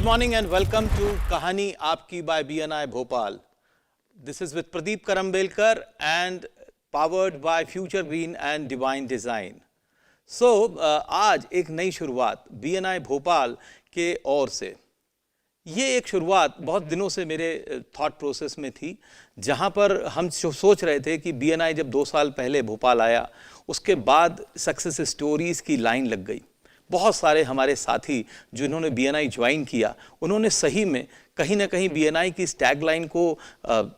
morning and welcome to Kahani Aapki by BNI Bhopal. This is with Pradeep Karambelkar and powered by Future Green and Divine Design. So आज एक नई शुरुआत BNI Bhopal के ओर से। ये एक शुरुआत बहुत दिनों से मेरे थॉट प्रोसेस में थी, जहाँ पर हम सोच रहे थे कि BNI जब 2 साल पहले भोपाल आया, उसके बाद सक्सेस स्टोरीज़ की लाइन लग गई। बहुत सारे हमारे साथी जिन्होंने BNI ज्वाइन किया, उन्होंने सही में कहीं ना कहीं BNI की टैग लाइन को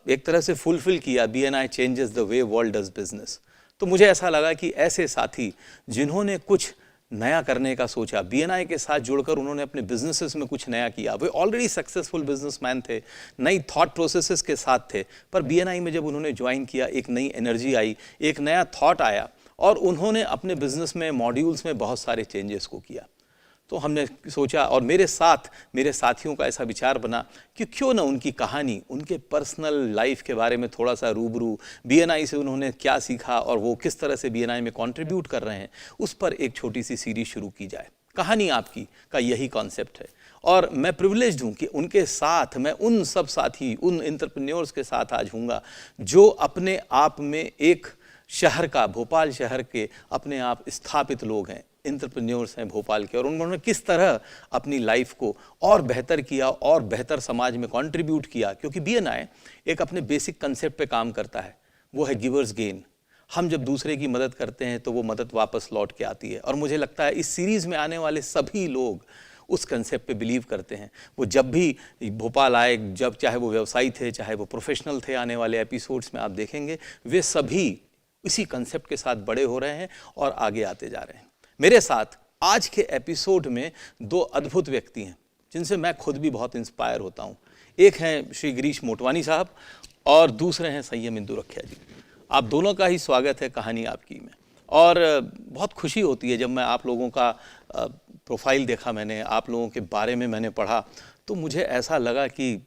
एक तरह से फुलफिल किया, BNI changes the way world does business. तो मुझे ऐसा लगा कि ऐसे साथी जिन्होंने कुछ नया करने का सोचा, BNI के साथ जुड़कर उन्होंने अपने बिजनेसेस में कुछ नया किया, वे ऑलरेडी सक्सेसफुल बिजनेसमैन थे, नई थॉट प्रोसेसेस के साथ थे, पर BNI में जब उन्होंने ज्वाइन किया, एक नई एनर्जी आई, एक नया थॉट आया और उन्होंने अपने बिजनेस में मॉड्यूल्स में बहुत सारे चेंजेस को किया। तो हमने सोचा और मेरे साथियों का ऐसा विचार बना कि क्यों ना उनकी कहानी, उनके पर्सनल लाइफ के बारे में थोड़ा सा रूबरू, BNI से उन्होंने क्या सीखा और वो किस तरह से BNI में कंट्रीब्यूट कर रहे हैं, उस पर एक छोटी सी सीरीज शुरू की जाए। कहानी आपकी का यही कॉन्सेप्ट है और मैं प्रिविलेज्ड हूँ कि उनके साथ मैं उन सब साथी, उन एंटरप्रेन्योर्स के साथ आज हूँगा जो अपने आप में एक शहर का, भोपाल शहर के अपने आप स्थापित लोग हैं, एंटरप्रेन्योर्स हैं भोपाल के, और उन्होंने किस तरह अपनी लाइफ को और बेहतर किया और बेहतर समाज में कंट्रीब्यूट किया। क्योंकि BNI एक अपने बेसिक कंसेप्ट पे काम करता है, वो है गिवर्स गेन। हम जब दूसरे की मदद करते हैं तो वो मदद वापस लौट के आती है, और मुझे लगता है इस सीरीज़ में आने वाले सभी लोग उस कंसेप्ट पे बिलीव करते हैं। वो जब भी भोपाल आए, जब चाहे वो व्यवसायी थे, चाहे वो प्रोफेशनल थे, आने वाले एपिसोड्स में आप देखेंगे वे सभी इसी कंसेप्ट के साथ बड़े हो रहे हैं और आगे आते जा रहे हैं। मेरे साथ आज के एपिसोड में 2 अद्भुत व्यक्ति हैं जिनसे मैं खुद भी बहुत इंस्पायर होता हूं। एक हैं श्री गिरीश मोटवानी साहब और दूसरे हैं संयम इंदुरखिया जी। आप दोनों का ही स्वागत है कहानी आपकी में, और बहुत खुशी होती है जब मैं आप लोगों का प्रोफाइल देखा, मैंने आप लोगों के बारे में मैंने पढ़ा, तो मुझे ऐसा लगा कि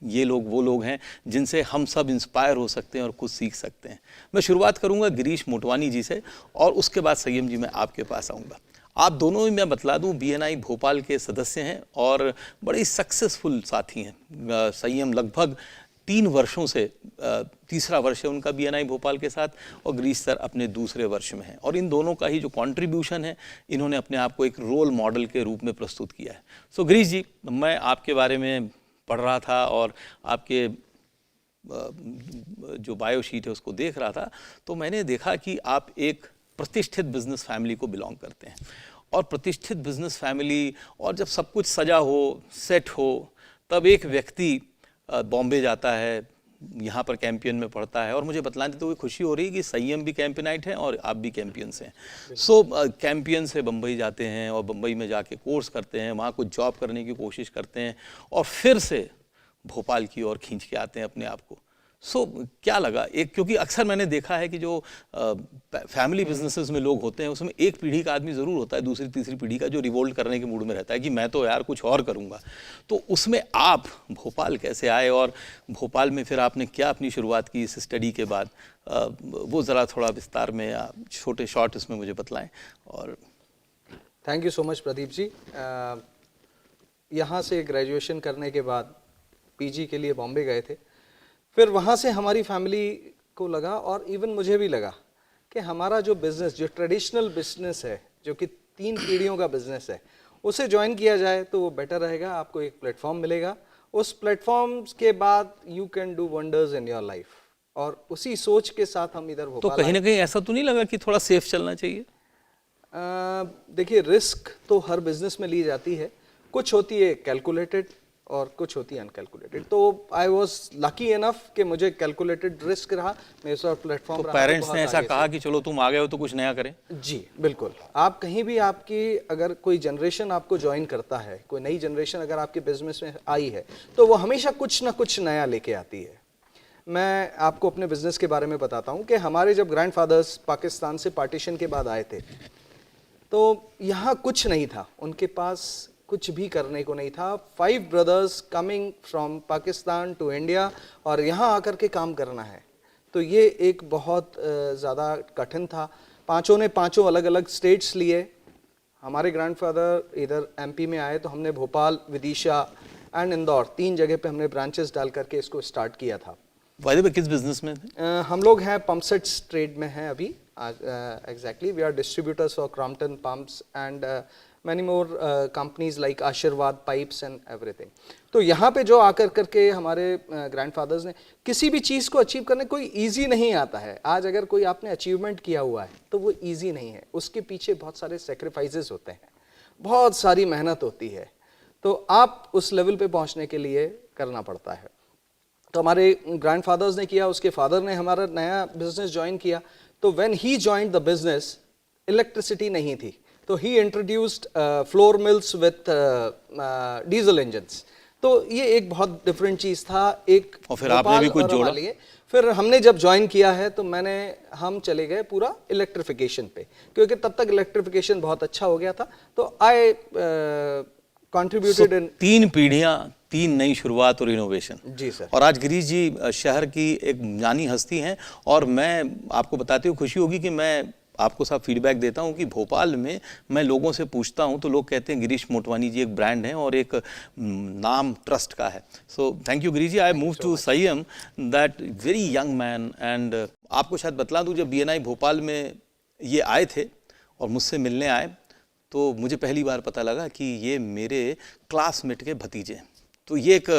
ये लोग वो लोग हैं जिनसे हम सब इंस्पायर हो सकते हैं और कुछ सीख सकते हैं। मैं शुरुआत करूंगा गिरीश मोटवानी जी से और उसके बाद संयम जी मैं आपके पास आऊँगा। आप दोनों ही, मैं बतला दूं, BNI भोपाल के सदस्य हैं और बड़े सक्सेसफुल साथी हैं। संयम लगभग 3 वर्षों से, तीसरा वर्ष है उनका BNI भोपाल के साथ, और गिरीश सर अपने दूसरे वर्ष में हैं, और इन दोनों का ही जो कंट्रीब्यूशन है, इन्होंने अपने आप को एक रोल मॉडल के रूप में प्रस्तुत किया है। सो गिरीश जी, मैं आपके बारे में पढ़ रहा था और आपके जो बायो शीट है उसको देख रहा था, तो मैंने देखा कि आप एक प्रतिष्ठित बिजनेस फैमिली को बिलोंग करते हैं, और प्रतिष्ठित बिजनेस फैमिली, और जब सब कुछ सजा हो, सेट हो, तब एक व्यक्ति बॉम्बे जाता है, यहाँ पर कैंपियन में पढ़ता है, और मुझे बतलाने तो खुशी हो रही है कि संयम भी कैंपियनाइट हैं और आप भी कैंपियन से हैं। सो कैंपियन से बम्बई जाते हैं और बम्बई में जाके कोर्स करते हैं, वहाँ कुछ जॉब करने की कोशिश करते हैं और फिर से भोपाल की ओर खींच के आते हैं अपने आप को। सो क्या लगा, एक, क्योंकि अक्सर मैंने देखा है कि जो फैमिली बिजनेसेस में लोग होते हैं उसमें एक पीढ़ी का आदमी ज़रूर होता है, दूसरी तीसरी पीढ़ी का, जो रिवोल्ट करने के मूड में रहता है कि मैं तो यार कुछ और करूँगा। तो उसमें आप भोपाल कैसे आए और भोपाल में फिर आपने क्या अपनी शुरुआत की इस स्टडी के बाद, वो ज़रा थोड़ा विस्तार में या छोटे शॉर्ट इसमें मुझे बतलाएँ। और thank you so much Pradeep ji. यहाँ से ग्रेजुएशन करने के बाद PG के लिए बॉम्बे गए थे। फिर वहाँ से हमारी फैमिली को लगा, और इवन मुझे भी लगा, कि हमारा जो बिज़नेस, जो ट्रेडिशनल बिजनेस है, जो कि 3 पीढ़ियों का बिज़नेस है, उसे ज्वाइन किया जाए तो वो बेटर रहेगा। आपको एक प्लेटफॉर्म मिलेगा, उस प्लेटफॉर्म के बाद you can do wonders in your life. और उसी सोच के साथ हम इधर भोपाल। तो कहीं ना कहीं ऐसा तो नहीं लगा कि थोड़ा सेफ चलना चाहिए? देखिए, रिस्क तो हर बिजनेस में ली जाती है, कुछ होती है कैलकुलेटेड और कुछ होती है अनकैलकुलेटेड। तो आई वॉज लकी इनफ कि मुझे कैलकुलेटेड रिस्क रहा, मेरे साथ प्लेटफॉर्म रहा। तो पेरेंट्स ने ऐसा कहा कि चलो तुम आ गए हो तो कुछ नया करें? जी बिल्कुल। आप कहीं भी, आपकी अगर कोई जनरेशन आपको ज्वाइन करता है, कोई नई जनरेशन अगर आपके बिजनेस में आई है, तो वो हमेशा कुछ ना कुछ नया लेके आती है। मैं आपको अपने बिजनेस के बारे में बताता हूँ कि हमारे जब ग्रैंडफादर्स पाकिस्तान से पार्टीशन के बाद आए थे, तो यहाँ कुछ नहीं था, उनके पास कुछ भी करने को नहीं था। 5 brothers coming from Pakistan to India, और यहाँ आकर के काम करना है, तो ये एक बहुत ज़्यादा कठिन था। पांचों ने पांचों अलग अलग स्टेट्स लिए, हमारे ग्रैंडफादर इधर एमपी में आए तो हमने भोपाल, विदिशा एंड इंदौर 3 जगह पे हमने ब्रांचेस डाल करके इसको स्टार्ट किया था। बाय द वे किस बिजनेस में थे? हम लोग हैं पंप सेट्स ट्रेड में हैं अभी। Exactly we are distributors for Crompton pumps and many more companies like Ashirvad pipes and everything. तो यहाँ पे जो आकर करके हमारे ग्रैंडफादर्स ने किसी भी चीज़ को अचीव करने, कोई इजी नहीं आता है। आज अगर कोई आपने अचीवमेंट किया हुआ है तो वो इजी नहीं है, उसके पीछे बहुत सारे सेक्रीफाइसेस होते हैं, बहुत सारी मेहनत होती है। तो आप उस लेवल पे पहुँचने के लिए करना पड़ता है। तो हमारे ग्रैंडफादर्स ने किया, उसके फादर ने हमारा नया बिजनेस ज्वाइन किया। तो when he joined the business, electricity नहीं थी, तो he introduced flour mills with diesel engines. तो ये एक बहुत डिफरेंट चीज़ था। एक और फिर आपने भी कुछ जोड़ा? फिर हमने जब ज्वाइन किया है तो हम चले गए पूरा इलेक्ट्रिफिकेशन पे, क्योंकि तब तक इलेक्ट्रिफिकेशन बहुत अच्छा हो गया था। तो आई कंट्रीब्यूटेड इन 3 पीढ़ियां, 3 नई शुरुआत और इनोवेशन। जी सर। और आज गिरीश जी शहर की एक जानी हस्ती हैं, और मैं आपको बताते हुए खुशी होगी कि मैं आपको साफ फीडबैक देता हूं कि भोपाल में मैं लोगों से पूछता हूं तो लोग कहते हैं गिरीश मोटवानी जी एक ब्रांड है और एक नाम ट्रस्ट का है। So thank you Girish ji. I move to Sanyam, that very young man, and आपको शायद बतला दूं, जब BNI भोपाल में ये आए थे और मुझसे मिलने आए तो मुझे पहली बार पता लगा कि ये मेरे क्लासमेट के भतीजे हैं। तो ये एक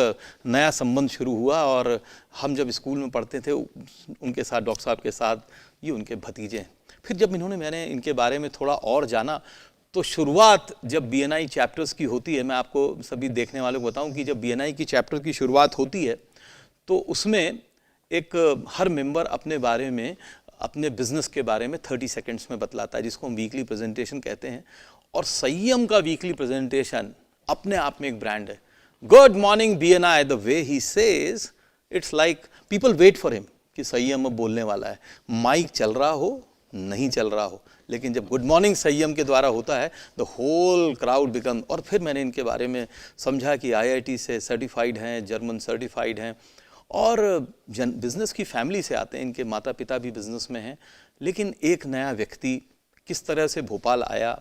नया संबंध शुरू हुआ, और हम जब स्कूल में पढ़ते थे उनके साथ, डॉक्टर साहब के साथ, ये उनके भतीजे हैं। फिर जब मैंने इनके बारे में थोड़ा और जाना, तो शुरुआत जब BNI चैप्टर्स की होती है, मैं आपको सभी देखने वालों को बताऊं कि जब BNI की चैप्टर की शुरुआत होती है तो उसमें एक हर मेंबर अपने बारे में, अपने बिजनेस के बारे में 30 सेकंड्स में बतलाता है, जिसको हम वीकली प्रेजेंटेशन कहते हैं। और संयम का वीकली प्रेजेंटेशन अपने आप में एक ब्रांड है। Good morning BNI, the way he says, it's like people wait for him कि संयम अब बोलने वाला है, माइक चल रहा हो नहीं चल रहा हो, लेकिन जब गुड मॉर्निंग संयम के द्वारा होता है द होल क्राउड बिकम। और फिर मैंने इनके बारे में समझा कि IIT से सर्टिफाइड हैं, जर्मन सर्टिफाइड हैं, और बिजनेस की फैमिली से आते हैं, इनके माता पिता भी बिजनेस में हैं। लेकिन एक नया व्यक्ति किस तरह से भोपाल आया,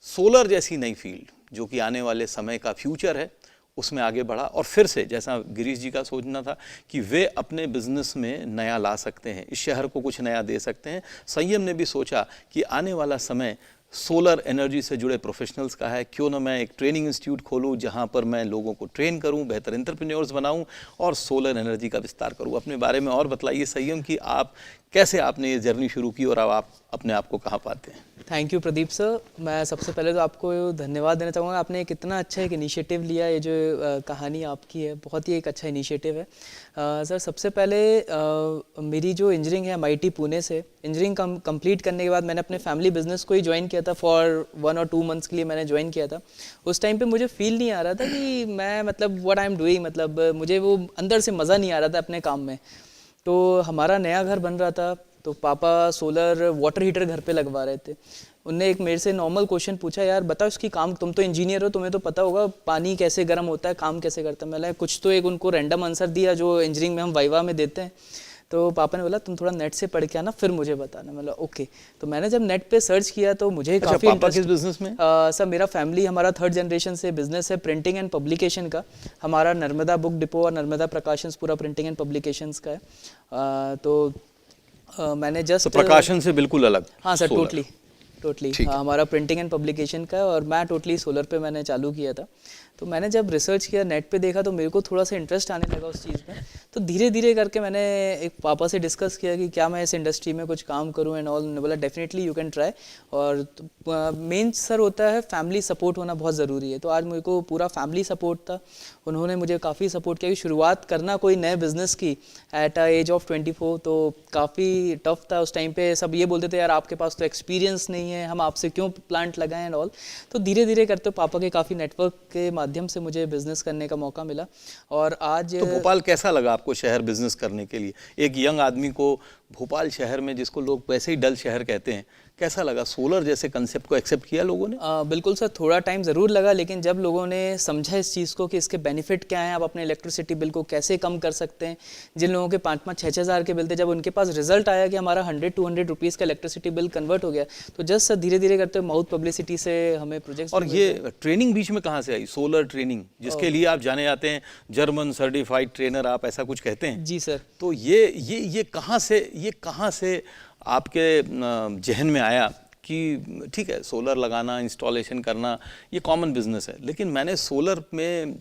सोलर जैसी नई फील्ड जो कि आने वाले समय का फ्यूचर है, उसमें आगे बढ़ा। और फिर से जैसा गिरीश जी का सोचना था कि वे अपने बिजनेस में नया ला सकते हैं, इस शहर को कुछ नया दे सकते हैं, संयम ने भी सोचा कि आने वाला समय सोलर एनर्जी से जुड़े प्रोफेशनल्स का है। क्यों ना मैं एक ट्रेनिंग इंस्टीट्यूट खोलूं जहां पर मैं लोगों को ट्रेन करूं, बेहतर एंटरप्रेन्योर्स बनाऊं और सोलर एनर्जी का विस्तार करूं। अपने बारे में और बतलाइए संयम कि आप कैसे आपने ये जर्नी शुरू की और अब आप अपने आप को कहाँ पाते हैं? Thank you Pradeep sir. मैं सबसे पहले तो आपको धन्यवाद देना चाहूँगा, आपने एक इतना अच्छा एक इनिशिएटिव लिया। ये जो कहानी आपकी है बहुत ही एक अच्छा इनिशिएटिव है। सर सबसे पहले मेरी जो इंजीनियरिंग है MIT पुणे से, इंजीनियरिंग कंप्लीट करने के बाद मैंने अपने फैमिली बिजनेस को ही ज्वाइन किया था। फॉर 1 और 2 मंथ्स के लिए मैंने ज्वाइन किया था। उस टाइम पे मुझे फील नहीं आ रहा था कि मैं मतलब व्हाट आई एम डूइंग, मतलब मुझे वो अंदर से मज़ा नहीं आ रहा था अपने काम में। तो हमारा नया घर बन रहा था, तो पापा सोलर वाटर हीटर घर पे लगवा रहे थे। उनने एक मेरे से नॉर्मल क्वेश्चन पूछा, यार बताओ इसकी काम, तुम तो इंजीनियर हो, तुम्हें तो पता होगा पानी कैसे गर्म होता है, काम कैसे करता है। मैंने कुछ तो एक उनको रैंडम आंसर दिया जो इंजीनियरिंग में हम वाइवा में देते हैं। तो पापा ने बोला तुम थोड़ा नेट से पढ़ के आना फिर मुझे बताना। मतलब ओके। तो मैंने जब नेट पे सर्च किया तो मुझे काफ़ी पापा किस बिजनेस में? सर मेरा फैमिली, हमारा 3rd जनरेशन से बिजनेस है प्रिंटिंग एंड पब्लिकेशन का। हमारा नर्मदा बुक डिपो और नर्मदा प्रकाशंस पूरा प्रिंटिंग एंड पब्लिकेशंस का है। तो मैंने जस्ट प्रकाशन से बिल्कुल अलग? हाँ सर, टोटली हमारा प्रिंटिंग एंड पब्लिकेशन का है, और मैं टोटली सोलर पे मैंने चालू किया था। तो मैंने जब रिसर्च किया, नेट पे देखा, तो मेरे को थोड़ा सा इंटरेस्ट आने लगा उस चीज़ में। तो धीरे धीरे करके मैंने एक पापा से डिस्कस किया कि क्या मैं इस इंडस्ट्री में कुछ काम करूं एंड ऑल। बोला डेफिनेटली यू कैन ट्राई। और मेन सर होता है फैमिली सपोर्ट होना बहुत ज़रूरी है। तो आज मेरे को पूरा फैमिली सपोर्ट था, उन्होंने मुझे काफ़ी सपोर्ट किया। कि शुरुआत करना कोई नए बिज़नेस की एट अ एज ऑफ 24 तो काफ़ी टफ था। उस टाइम पे सब ये बोलते थे यार आपके पास तो एक्सपीरियंस नहीं है, हम आपसे क्यों प्लांट लगाएं एंड ऑल। तो धीरे धीरे करते पापा के काफ़ी नेटवर्क के माध्यम से मुझे बिजनेस करने का मौका मिला। और आज तो भोपाल कैसा लगा आपको शहर बिजनेस करने के लिए? एक यंग आदमी को भोपाल शहर में, जिसको लोग वैसे ही डल शहर कहते हैं, कैसा लगा? सोलर जैसे कंसेप्ट को एक्सेप्ट किया लोगों ने? बिल्कुल सर, थोड़ा टाइम ज़रूर लगा, लेकिन जब लोगों ने समझा इस चीज़ को कि इसके बेनिफिट क्या हैं, आप अपने इलेक्ट्रिसिटी बिल को कैसे कम कर सकते हैं। जिन लोगों के 5-5, 6-6 हज़ार के बिल थे, जब उनके पास रिजल्ट आया कि हमारा 100-200 रुपीज़ का इलेक्ट्रिसिटी बिल कन्वर्ट हो गया, तो जस्ट सर धीरे धीरे करते माउथ पब्लिसिटी से हमें प्रोजेक्ट्स। और ये ट्रेनिंग बीच में कहाँ से आई? सोलर ट्रेनिंग, जिसके लिए आप जाने जाते हैं जर्मन सर्टिफाइड ट्रेनर, आप ऐसा कुछ कहते हैं? जी सर। तो ये कहाँ से आपके जहन में आया कि ठीक है, सोलर लगाना, इंस्टॉलेशन करना, ये कॉमन बिजनेस है, लेकिन मैंने सोलर में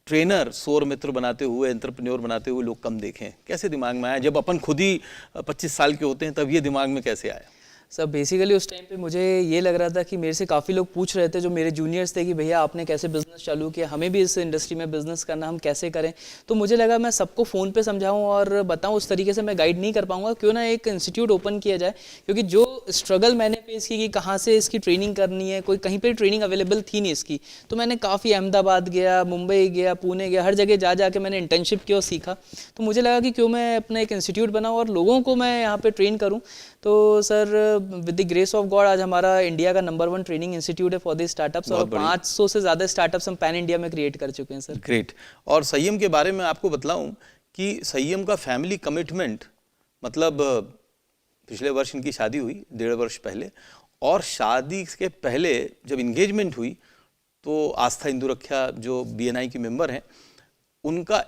ट्रेनर, सौर मित्र बनाते हुए, एंटरप्रेन्योर बनाते हुए लोग कम देखे हैं। कैसे दिमाग में आया? जब अपन खुद ही 25 साल के होते हैं, तब ये दिमाग में कैसे आया? सर बेसिकली उस टाइम पे मुझे ये लग रहा था कि मेरे से काफ़ी लोग पूछ रहे थे, जो मेरे जूनियर्स थे, कि भैया आपने कैसे बिज़नेस चालू किया, हमें भी इस इंडस्ट्री में बिज़नेस करना, हम कैसे करें। तो मुझे लगा मैं सबको फ़ोन पे समझाऊं और बताऊं, उस तरीके से मैं गाइड नहीं कर पाऊंगा, क्यों ना एक इंस्टीट्यूट ओपन किया जाए। क्योंकि जो स्ट्रगल मैंने फेस की कि कहाँ से इसकी ट्रेनिंग करनी है, कोई कहीं पर ट्रेनिंग अवेलेबल थी नहीं इसकी, तो मैंने काफ़ी अहमदाबाद गया, मुंबई गया, पुणे गया, हर जगह जा के मैंने इंटर्नशिप किया और सीखा। तो मुझे लगा कि क्यों मैं अपना एक इंस्टीट्यूट बनाऊँ और लोगों को मैं यहाँ पर ट्रेन करूँ। तो sir with the grace of God आज हमारा इंडिया का नंबर 1 ट्रेनिंग इंस्टीट्यूट है फॉर द स्टार्टअप्स, और 500 से ज़्यादा स्टार्टअप्स हम पैन इंडिया में क्रिएट कर चुके हैं सर। ग्रेट। और संयम के बारे में आपको बतलाऊं कि संयम का फैमिली कमिटमेंट, मतलब पिछले वर्ष इनकी शादी हुई 1.5 वर्ष पहले, और शादी के पहले जब इंगेजमेंट हुई तो आस्था इंदु रक्षा जो BNI की मेंबर हैं, उनका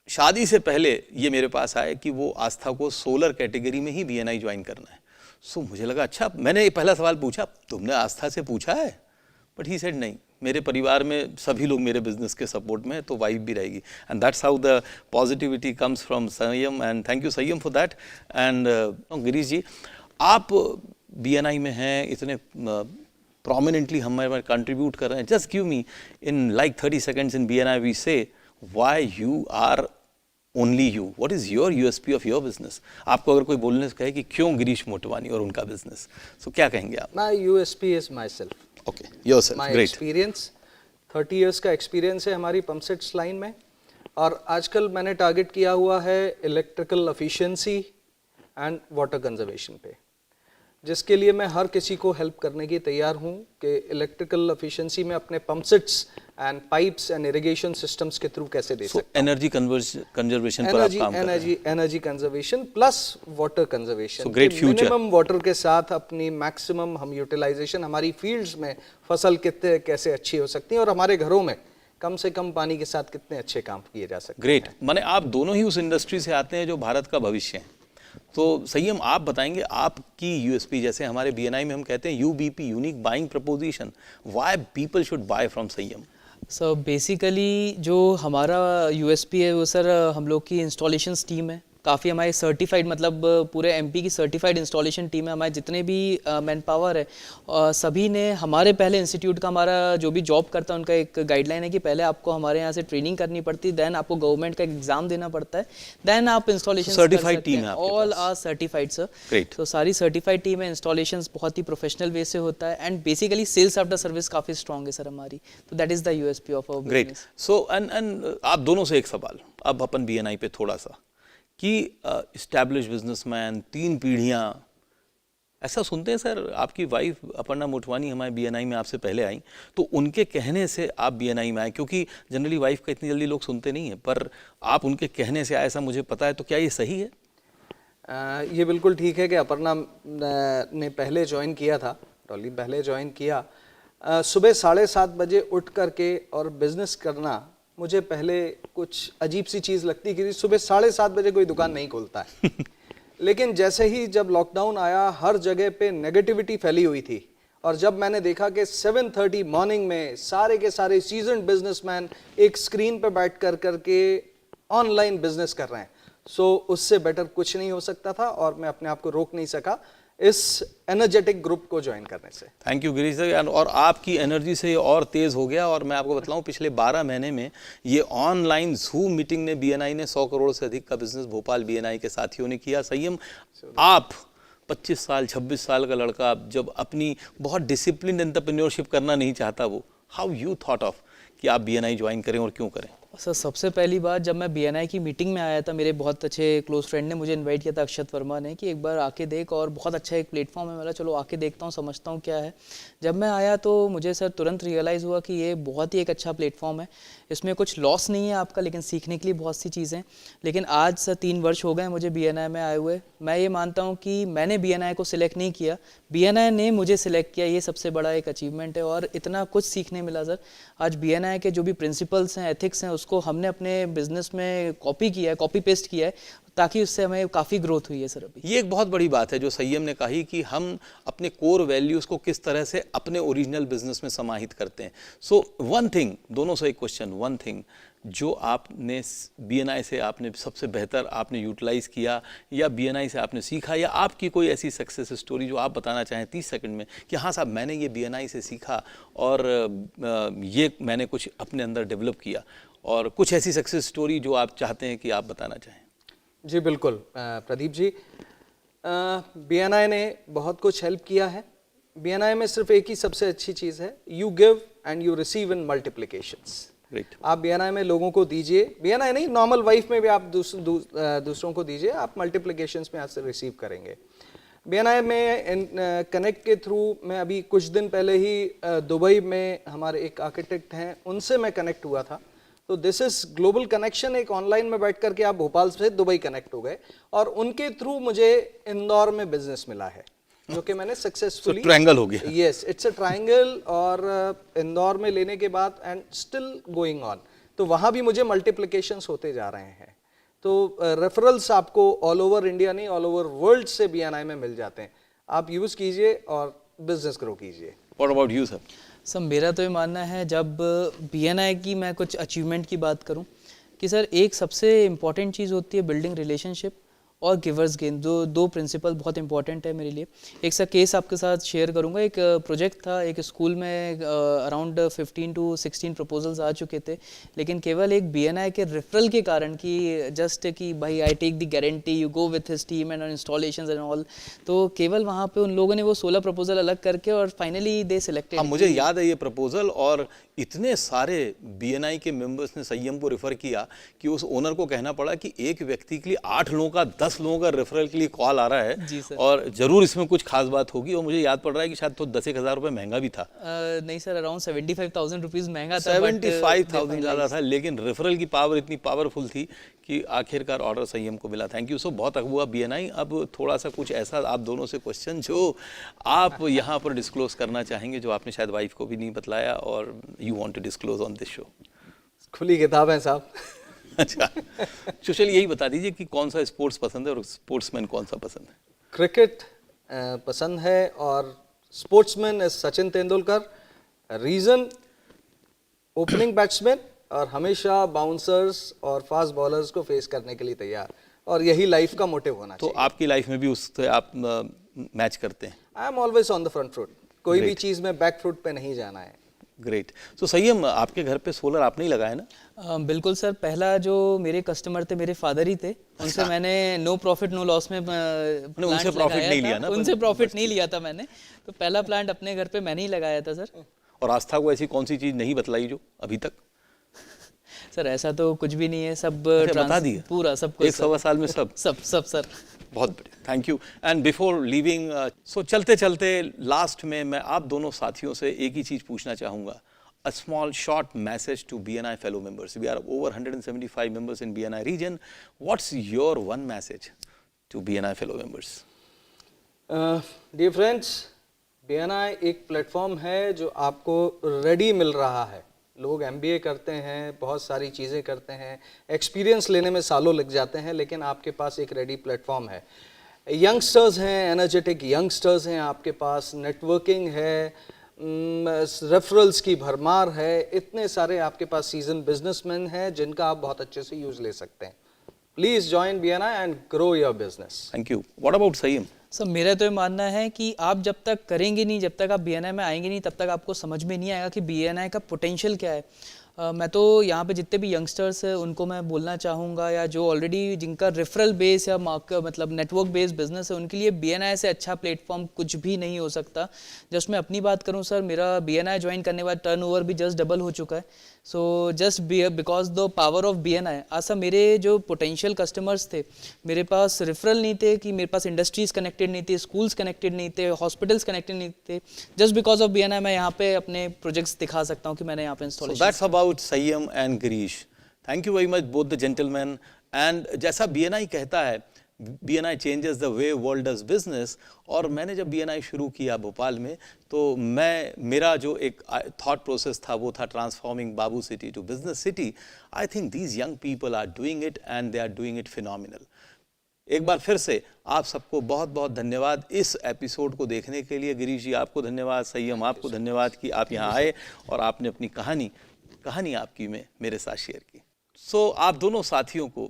शादी से पहले ये मेरे पास आए कि वो आस्था को सोलर कैटेगरी में ही BNI ज्वाइन करना है। सो मुझे लगा अच्छा, मैंने ये पहला सवाल पूछा, तुमने आस्था से पूछा है? बट ही सेड नहीं, मेरे परिवार में सभी लोग मेरे बिजनेस के सपोर्ट में है, तो वाइफ भी रहेगी। And that's how the positivity comes from संयम, and thank you Sanyam for that. And Girish जी, आप BNI में हैं, इतने प्रोमिनेंटली हमारे कंट्रीब्यूट कर रहे हैं। Just give me in like 30 seconds in BNI we say why you are only you, what is your USP of your business? आपको अगर कोई बोलने से कहे कि क्यों गिरीश मोटवानी और उनका बिजनेस, सो क्या कहेंगे आप? My USP is my self. Okay, yourself. My great. Experience, 30 years का एक्सपीरियंस है हमारी पंपसेट्स लाइन में, और आजकल मैंने टारगेट किया हुआ है electrical efficiency and water conservation पे, जिसके लिए मैं हर किसी को हेल्प करने की तैयार हूँ कि इलेक्ट्रिकल एफिशिएंसी में अपने pumpsets and pipes and irrigation systems के थ्रू कैसे दे सकते हैं। एनर्जी कंजर्वेशन पर आप काम कर रहे हैं। Energy conservation plus water conservation. So great future. Minimum water के साथ अपनी मैक्सिमम हम यूटिलाइजेशन, हमारी फील्ड्स में फसल कितने कैसे अच्छी हो सकती है, और हमारे घरों में कम से कम पानी के साथ कितने अच्छे काम किए जा सकते हैं। ग्रेट। माने आप दोनों ही उस इंडस्ट्री से आते हैं जो भारत का भविष्य है। तो संयम, आप बताएंगे आपकी USP, जैसे हमारे BNI में हम कहते हैं UBP, unique buying proposition, why people should buy from Sanyam? So basically जो हमारा USP है वो सर हम लोग की इंस्टॉलेशंस टीम है। काफ़ी हमारे सर्टिफाइड, मतलब पूरे MP की सर्टिफाइड इंस्टॉलेशन टीम है। हमारे जितने भी मैन पावर है सभी ने हमारे पहले इंस्टीट्यूट का, हमारा जो भी जॉब करता है उनका एक गाइडलाइन है कि पहले आपको हमारे यहाँ से ट्रेनिंग करनी पड़ती है, देन आपको गवर्नमेंट का एग्जाम देना पड़ता है, देन आप इंस्टॉलेशन सर्टिफाइड टीम है आपके all are certified sir. Great. तो सारी सर्टिफाइड टीम है, इंस्टॉलेशन बहुत ही प्रोफेशनल वे से होता है, and basically sales after service काफ़ी स्ट्रॉन्ग है सर हमारी। तो that is the USP of our great. Business. So and आप दोनों से एक सवाल, अब अपन BNI पे थोड़ा सा, कि इस्टेब्लिश बिजनेसमैन, 3 पीढ़ियाँ, ऐसा सुनते हैं सर। आपकी वाइफ अपर्णा मोटवानी हमारे BNI में आपसे पहले आई, तो उनके कहने से आप BNI में आए, क्योंकि जनरली वाइफ का इतनी जल्दी लोग सुनते नहीं हैं, पर आप उनके कहने से आए, ऐसा मुझे पता है। तो क्या ये सही है? ये बिल्कुल ठीक है कि अपर्णा ने पहले ज्वाइन किया था, डॉली पहले ज्वाइन किया। सुबह 7:30 बजे उठ करके और बिजनेस करना मुझे पहले कुछ अजीब सी चीज़ लगती कि सुबह 7:30 बजे कोई दुकान नहीं खोलता है। लेकिन जैसे ही जब लॉकडाउन आया, हर जगह पे नेगेटिविटी फैली हुई थी, और जब मैंने देखा कि 7:30 मॉर्निंग में सारे के सारे सीजन्ड बिजनेसमैन एक स्क्रीन पे बैठ करके ऑनलाइन बिजनेस कर रहे हैं, सो उससे बेटर कुछ नहीं हो सकता था, और मैं अपने आप को रोक नहीं सका इस एनर्जेटिक ग्रुप को ज्वाइन करने से। Thank you Girish sir. और आपकी एनर्जी से ये और तेज़ हो गया, और मैं आपको बतलाऊं पिछले 12 महीने में ये ऑनलाइन जूम मीटिंग ने BNI ने 100 करोड़ से अधिक का बिजनेस भोपाल BNI के साथियों ने किया। संयम, आप 25 साल 26 साल का लड़का जब अपनी बहुत डिसिप्लिन एंटरप्रेन्योरशिप करना नहीं चाहता, वो हाउ यू थॉट ऑफ कि आप BNI ज्वाइन करें और क्यों करें? सर सबसे पहली बात जब मैं BNI की मीटिंग में आया था, मेरे बहुत अच्छे क्लोज फ्रेंड ने मुझे इनवाइट किया था, अक्षत वर्मा ने, कि एक बार आके देख, और बहुत अच्छा एक प्लेटफॉर्म है। मेरा चलो आके देखता हूँ, समझता हूँ क्या है। जब मैं आया तो मुझे सर तुरंत रियलाइज़ हुआ कि ये बहुत ही एक अच्छा प्लेटफॉर्म है। इसमें कुछ लॉस नहीं है आपका, लेकिन सीखने के लिए बहुत सी चीज़ें। लेकिन आज सर 3 वर्ष हो गए मुझे BNI में आए हुए। मैं ये मानता हूँ कि मैंने BNI को सिलेक्ट नहीं किया, BNI ने मुझे सिलेक्ट किया। ये सबसे बड़ा एक अचीवमेंट है और इतना कुछ सीखने मिला सर। आज BNI के जो भी प्रिंसिपल्स हैं, एथिक्स हैं, उसको हमने अपने बिजनेस में कॉपी किया है, कॉपी पेस्ट किया है, ताकि उससे हमें काफ़ी ग्रोथ हुई है सर अभी। ये एक बहुत बड़ी बात है जो संयम ने कही कि हम अपने कोर वैल्यूज़ को किस तरह से अपने ओरिजिनल बिजनेस में समाहित करते हैं। सो वन थिंग, दोनों से एक क्वेश्चन, वन थिंग जो आपने BNI से आपने सबसे बेहतर आपने यूटिलाइज़ किया, या BNI से आपने सीखा, या आपकी कोई ऐसी सक्सेस स्टोरी जो आप बताना चाहें 30 सेकंड में कि हाँ साहब मैंने ये BNI से सीखा और ये मैंने कुछ अपने अंदर डेवलप किया, और कुछ ऐसी सक्सेस स्टोरी जो आप चाहते हैं कि आप बताना चाहें। जी बिल्कुल प्रदीप जी, BNI ने बहुत कुछ हेल्प किया है। BNI में सिर्फ एक ही सबसे अच्छी चीज़ है, you give and you receive in multiplications. Great. आप BNI में लोगों को दीजिए, BNI नहीं, नॉर्मल वाइफ में भी आप दूसरों को दीजिए, आप मल्टीप्लिकेशंस में आपसे रिसीव करेंगे। BNI में कनेक्ट के थ्रू मैं अभी कुछ दिन पहले ही दुबई में हमारे एक आर्किटेक्ट हैं, उनसे मैं कनेक्ट हुआ था। तो दिस इज ग्लोबल कनेक्शन, एक ऑनलाइन में बैठ करके आप भोपाल से दुबई कनेक्ट हो गए, और उनके थ्रू मुझे इंदौर में बिजनेस मिला है जो कि मैंने सक्सेसफुली, ट्रायंगल हो गया। यस, इट्स अ ट्रायंगल, और इंदौर में लेने के बाद एंड स्टिल गोइंग ऑन, तो वहाँ भी मुझे मल्टीप्लिकेशंस होते जा रहे हैं। तो रेफरल्स आपको ऑल ओवर इंडिया नहीं, ऑल ओवर वर्ल्ड से BNI में मिल जाते हैं। आप यूज़ कीजिए और बिजनेस ग्रो कीजिए। What about you, sir? Sir मेरा तो ये मानना है, जब BNI की मैं कुछ अचीवमेंट की बात करूं, कि सर एक सबसे इम्पॉर्टेंट चीज़ होती है बिल्डिंग रिलेशनशिप और गिवर्स गेन। दो प्रिंसिपल बहुत इंपॉर्टेंट है मेरे लिए। एक सा केस आपके साथ शेयर करूंगा। एक प्रोजेक्ट था, एक स्कूल में अराउंड 15 to 16 प्रपोजल्स आ चुके थे, लेकिन केवल एक BNI के रेफरल के कारण, कि जस्ट कि भाई I take the guarantee, you go with his team and installations and all, तो केवल वहाँ पे उन लोगों ने वो 16 प्रपोजल अलग करके और फाइनली दे सिलेक्टेड। हाँ, मुझे याद है ये प्रपोजल, और इतने सारे BNI के मेंबर्स ने संयम को रेफर किया कि उस ओनर को कहना पड़ा कि एक व्यक्ति के लिए 8 लोगों का 10 लोगों का रेफरल के लिए कॉल आ रहा है। जी सर। और जरूर इसमें कुछ खास बात होगी, और मुझे याद पड़ रहा है कि शायद तो 10,000 रुपये महंगा भी था। नहीं सर, अराउंड 75,000 रुपीज़ महंगा था। 75,000 ज़्यादा था, लेकिन रेफरल की पावर इतनी पावरफुल थी कि आखिरकार ऑर्डर संयम को मिला। थैंक यू सो, बहुत अगुआ BNI। अब थोड़ा सा कुछ ऐसा आप दोनों से क्वेश्चन जो आप यहाँ पर डिस्क्लोज करना चाहेंगे, जो आपने शायद वाइफ को भी नहीं बतलाया और you want to disclose on this show. खुली किताब है साहब। अच्छा, तो चलिए यही बता दीजिए कि कौन सा स्पोर्ट्स पसंद है और स्पोर्ट्समैन कौन सा पसंद है? क्रिकेट पसंद है, और sportsman is Sachin Tendulkar. Reason, opening batsman, और हमेशा बाउंसर्स और फास्ट बॉलर्स को फेस करने के लिए तैयार, और यही लाइफ का मोटिव होना तो चाहिए। आपकी लाइफ में भी उससे आप मैच करते हैं? I am always on the front foot, कोई भी चीज़ में बैक फुट पे नहीं जाना है। ग्रेट। तो संयम, आपके घर पे सोलर आपने ही लगाया ना? बिल्कुल सर, पहला जो मेरे कस्टमर थे मेरे फादर ही थे, उनसे मैंने नो प्रॉफिट नो लॉस में उनसे प्रॉफिट नहीं लिया ना? उनसे प्रॉफिट नहीं लिया था मैंने, तो पहला प्लांट अपने घर पे मैंने ही लगाया था सर। और आस्था को ऐसी कौन सी चीज़ नहीं बतलाई जो अभी तक? सर ऐसा तो कुछ भी नहीं है, सब बता दिया पूरा सब कुछ। 1-1.25 साल में सब सब सर। बहुत बढ़िया, thank you. And before leaving, so चलते चलते लास्ट में मैं आप दोनों साथियों से एक ही चीज़ पूछना चाहूँगा। A small short message to BNI fellow members. We are over 175 members in BNI region. What's your one message to BNI fellow members? Dear friends, BNI एक प्लेटफॉर्म है जो आपको रेडी मिल रहा है। लोग MBA करते हैं, बहुत सारी चीज़ें करते हैं, एक्सपीरियंस लेने में सालों लग जाते हैं, लेकिन आपके पास एक रेडी प्लेटफॉर्म है। यंगस्टर्स हैं, एनर्जेटिक यंगस्टर्स हैं आपके पास, नेटवर्किंग है, रेफरल्स की भरमार है, इतने सारे आपके पास सीजन बिजनेसमैन हैं जिनका आप बहुत अच्छे से यूज़ ले सकते हैं। Please join BNI and grow your business. Thank you. What about संयम? सर मेरा तो ये मानना है कि आप जब तक करेंगे नहीं, जब तक आप BNI में आएंगे नहीं, तब तक आपको समझ में नहीं आएगा कि BNI का पोटेंशियल क्या है। मैं तो यहाँ पे जितने भी यंगस्टर्स हैं उनको मैं बोलना चाहूँगा, या जो ऑलरेडी जिनका रेफरल बेस या मतलब नेटवर्क बेस बिजनेस है, उनके लिए BNI से अच्छा प्लेटफॉर्म कुछ भी नहीं हो सकता। जस्ट मैं अपनी बात करूँ सर, मेरा BNI ज्वाइन करने के बाद टर्नओवर भी जस्ट डबल हो चुका है। So just because the power of BNI। ऐसा मेरे जो पोटेंशियल कस्टमर्स थे, मेरे पास रेफरल नहीं थे, कि मेरे पास इंडस्ट्रीज कनेक्टेड नहीं थी, स्कूल्स कनेक्टेड नहीं थे, हॉस्पिटल्स कनेक्टेड नहीं थे। जस्ट बिकॉज ऑफ BNI मैं यहाँ पे अपने प्रोजेक्ट्स दिखा सकता हूँ कि मैंने यहाँ पे So installation. that's about Sayyam and Girish. Thank you very much both the gentlemen. And जैसा BNI कहता है, BNI changes the way world does business. और मैंने जब BNI शुरू किया भोपाल में, तो मेरा जो एक thought process था वो था transforming Babu City to business city. I think these young people are doing it and they are doing it phenomenal. एक बार फिर से आप सबको बहुत बहुत धन्यवाद इस एपिसोड को देखने के लिए। गिरीश जी आपको धन्यवाद, संयम आपको धन्यवाद कि आप यहाँ आए और आपने अपनी कहानी आपकी में मेरे साथ शेयर की। सो आप दोनों साथियों को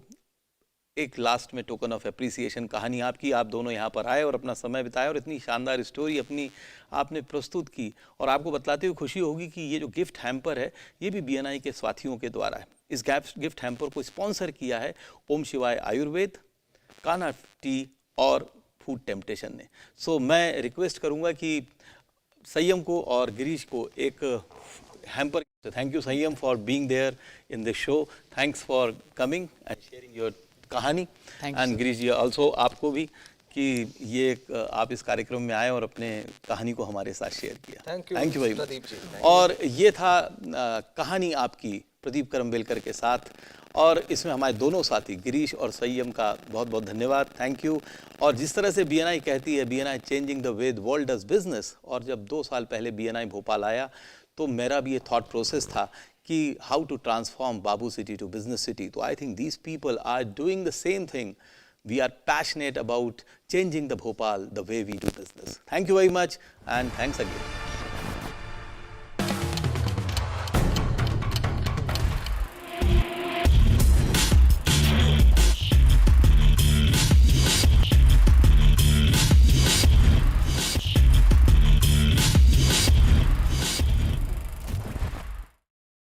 एक लास्ट में टोकन ऑफ एप्रिसिएशन, कहानी आपकी, आप दोनों यहाँ पर आए और अपना समय बिताए और इतनी शानदार स्टोरी अपनी आपने प्रस्तुत की। और आपको बतलाते हुए खुशी होगी कि ये जो गिफ्ट हैम्पर है ये भी BNI के साथियों के द्वारा है। इस गिफ्ट हैम्पर को स्पॉन्सर किया है ओम शिवाय आयुर्वेद, कान्हा टी और फूड टेम्पटेशन ने। सो मैं रिक्वेस्ट करूंगा कि संयम को और गिरीश को एक hamper. Thank you Sanyam for being there in this show, thanks for coming and sharing your kahani, and Girish ji also आपको भी कि ये आप इस कार्यक्रम में आए और अपने कहानी को हमारे साथ शेयर किया। Thank you very much. और ये था कहानी आपकी प्रदीप करम्बेलकर के साथ, और इसमें हमारे दोनों साथी गिरीश और संयम का बहुत बहुत धन्यवाद, थैंक यू। और जिस तरह से BNI कहती है, BNI changing the way the world does business, और जब 2 साल पहले BNI भोपाल आया तो मेरा भी ये थॉट प्रोसेस था कि how to transform babu city to business city. तो I think these people are doing the same thing. We are passionate about changing the Bhopal the way we do business. Thank you very much and thanks again.